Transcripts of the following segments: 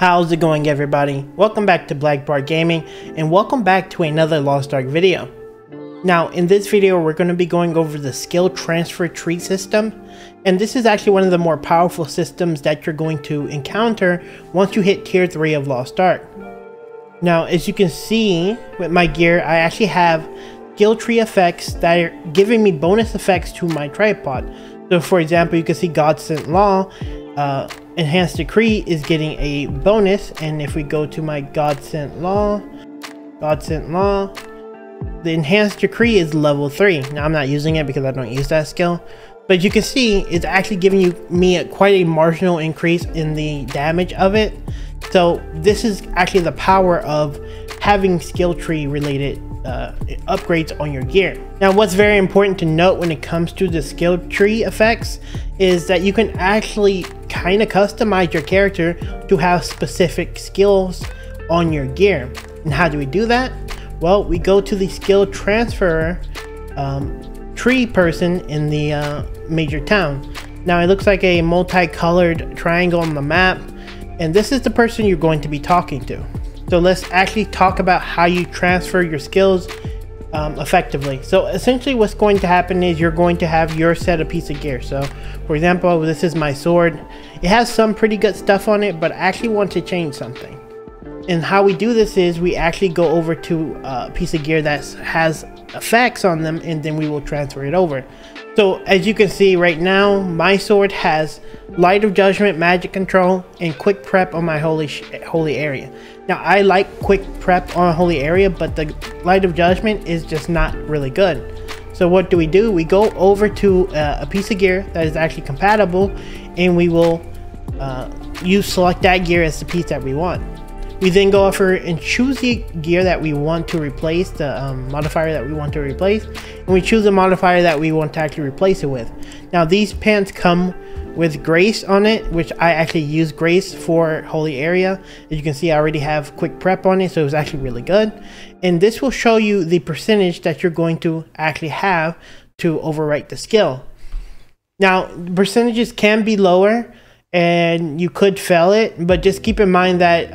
How's it going, everybody? Welcome back to Black Bar Gaming, and welcome back to another Lost Ark video. Now, in this video, we're going to be going over the skill transfer tree system, and this is actually one of the more powerful systems that you're going to encounter once you hit tier 3 of Lost Ark. Now, as you can see with my gear, I actually have skill tree effects that are giving me bonus effects to my tripod. So, for example, you can see God Sent Law. Enhanced Decree is getting a bonus, and if we go to my God Sent Law, the Enhanced Decree is level 3. Now I'm not using it because I don't use that skill, but you can see it's actually giving me quite a marginal increase in the damage of it. So this is actually the power of having skill tree related upgrades on your gear. Now, what's very important to note when it comes to the skill tree effects is that you can actually kind of customize your character to have specific skills on your gear. And how do we do that? Well, we go to the skill transfer tree person in the major town. Now it looks like a multicolored triangle on the map, and this is the person you're going to be talking to. So let's actually talk about how you transfer your skills effectively. So essentially what's going to happen is you're going to have your set of piece of gear. So for example, this is my sword. It has some pretty good stuff on it, but I actually want to change something. And how we do this is we actually go over to a piece of gear that has effects on them, and then we will transfer it over. So as you can see right now, my sword has Light of Judgment, Magic Control, and Quick Prep on my holy area. Now I like Quick Prep on Holy Area, but the Light of Judgment is just not really good. So what do? We go over to a piece of gear that is actually compatible, and we will select that gear as the piece that we want. We then go over and choose the gear that we want to replace, the modifier that we want to replace, and we choose the modifier that we want to actually replace it with. Now these pants come with Grace on it, which I actually use Grace for Holy Area. As you can see, I already have Quick Prep on it, so it's actually really good. And this will show you the percentage that you're going to actually have to overwrite the skill. Now, percentages can be lower, and you could fail it, but just keep in mind that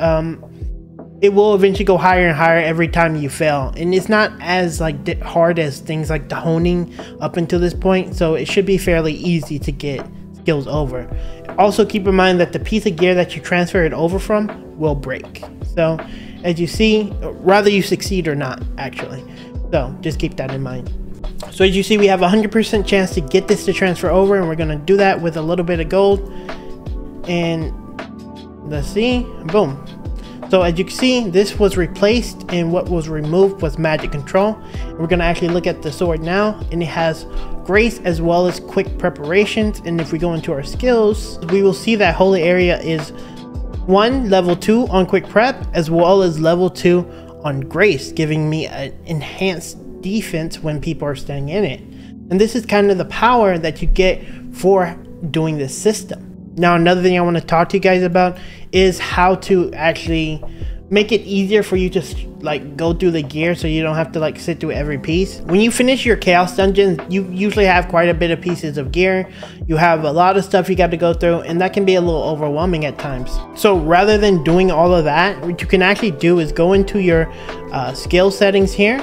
it will eventually go higher and higher every time you fail, and it's not as hard as things like the honing up until this point, so it should be fairly easy to get skills over. Also keep in mind that the piece of gear that you transfer it over from will break, so as you see, rather you succeed or not actually, so just keep that in mind. So as you see, we have 100% chance to get this to transfer over, and we're going to do that with a little bit of gold. And let's see, boom. So as you can see, this was replaced, and what was removed was Magic Control. And we're going to actually look at the sword now, and it has Grace as well as Quick Preparations. And if we go into our skills, we will see that Holy Area is level 2 on Quick Prep, as well as level 2 on Grace, giving me an enhanced defense when people are standing in it. And this is kind of the power that you get for doing this system. Now, another thing I want to talk to you guys about is how to actually make it easier for you to go through the gear, so you don't have to sit through every piece. When you finish your chaos dungeons, you usually have quite a bit of pieces of gear. You have a lot of stuff you got to go through, and that can be a little overwhelming at times. So rather than doing all of that, what you can actually do is go into your skill settings here,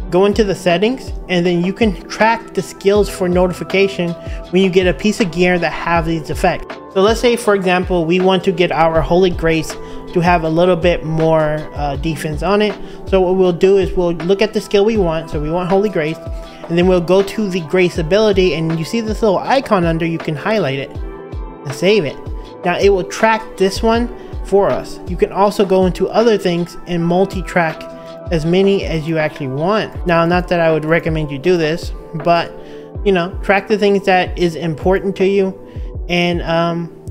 go into the settings, and then you can track the skills for notification when you get a piece of gear that have these effects. So let's say, for example, we want to get our Holy Grace to have a little bit more defense on it. So what we'll do is we'll look at the skill we want. So we want Holy Grace, and then we'll go to the Grace ability, and you see this little icon under, you can highlight it and save it. Now it will track this one for us. You can also go into other things and multi-track as many as you actually want. Now, not that I would recommend you do this, but you know, track the things that is important to you, and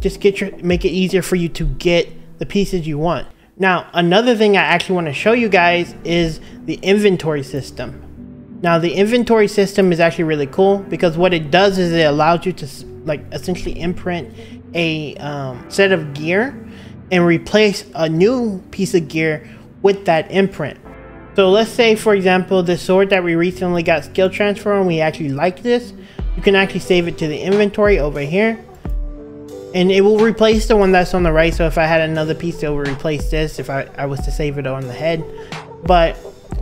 just make it easier for you to get the pieces you want. Now, another thing I actually want to show you guys is the inventory system. Now, the inventory system is actually really cool, because what it does is it allows you to essentially imprint a set of gear and replace a new piece of gear with that imprint. So let's say, for example, the sword that we recently got skill transfer on, we actually like this. You can actually save it to the inventory over here. and it will replace the one that's on the right. So if I had another piece, it will replace this if I was to save it on the head. But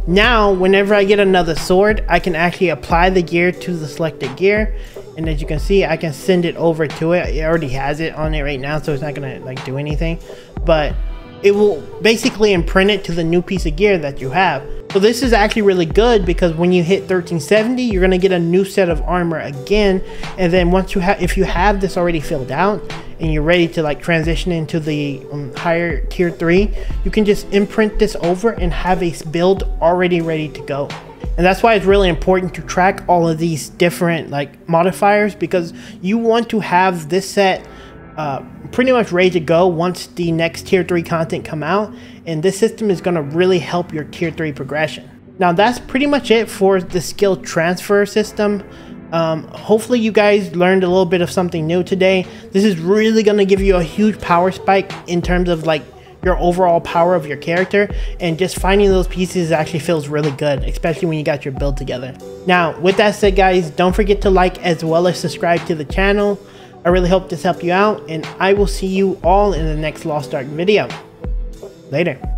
now whenever I get another sword, I can actually apply the gear to the selected gear, and as you can see, I can send it over to it. It already has it on it right now, so it's not gonna like do anything, but it will basically imprint it to the new piece of gear that you have. So this is actually really good, because when you hit 1370, you're gonna get a new set of armor again. And then once you have, if you have this already filled out and you're ready to like transition into the higher tier 3, you can just imprint this over and have a build already ready to go. And that's why it's really important to track all of these different like modifiers, because you want to have this set pretty much ready to go once the next tier 3 content come out, and this system is going to really help your tier 3 progression. Now that's pretty much it for the skill transfer system. Hopefully you guys learned a little bit of something new today. This is really going to give you a huge power spike in terms of like your overall power of your character, and just finding those pieces actually feels really good, especially when you got your build together. Now with that said guys, don't forget to like as well as subscribe to the channel. I really hope this helped you out, and I will see you all in the next Lost Ark video. Later.